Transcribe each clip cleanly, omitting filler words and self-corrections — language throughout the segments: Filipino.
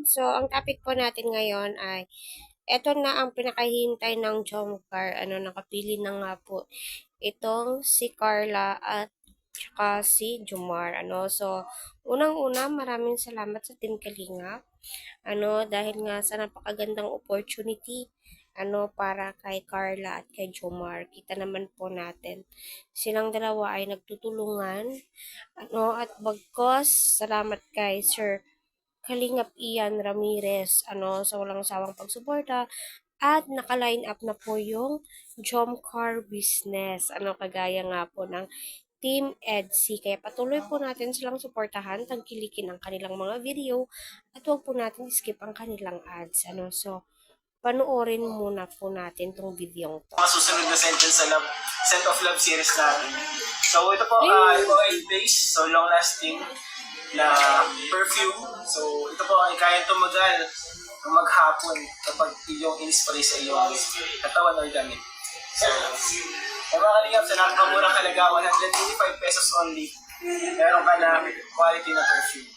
So, ang topic po natin ngayon ay eto na ang pinakahintay ng Jomcar. Nakapili na nga po itong si Carla at saka si Jomar. So, unang-una, maraming salamat sa Team Kalingap. Dahil nga sa napakagandang opportunity para kay Carla at kay Jomar. Kita naman po natin. Silang dalawa ay nagtutulungan. At bagkos, salamat kay Sir Kalingap Ian Ramirez, sa walang sawang pagsuporta at naka-line up na po yung Jomcar business, kagaya nga po ng Team EDSI. Kaya patuloy po natin silang suportahan, tangkilikin ang kanilang mga video at huwag po natin skip ang kanilang ads, So, panoorin muna po natin tong video to. Mga susunod na sentence sa love, Scent of Love series natin. So ito po, ito ay base, so long lasting na perfume. So ito po ay kayang tumagal kung maghapon kapag iyong in-spray sa iyong katawan o damit. So, mga kalingap, sa napakamurang halaga, 125 pesos only, meron ka na quality na perfume.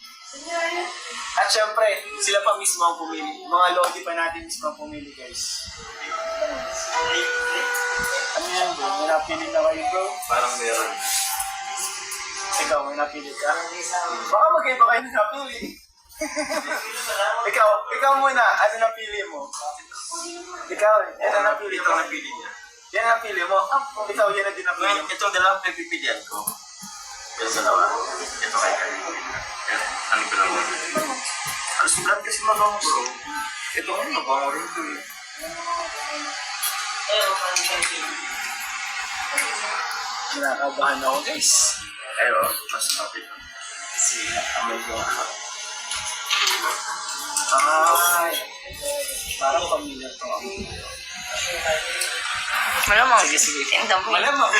At syempre, sila pa mismo ang pumili. Mga lodi pa natin mismo ang pumili, guys. Ano yan, bro? May napili na kayo, bro? Parang meron. Ikaw, may napili ka? Baka magkaiba kayo na napili. ikaw muna, ano napili mo? Ikaw, yan ang napili Ito mo. ang napili niya. Yan ang napili mo. Ikaw, yan ang din napili mo. Itong dalawang pipilian ko. Pero sa dalawa, ito kay Kari. Ano ko naman? Alas brand kasi mabango, bro. Ito nga, mabango rin ito eh. Kinakabahan ako, guys. Pero, mas kapit. Amoy ko. Ay, parang pamilya to. Malamang. Sige. Tingnan mo. Malamang.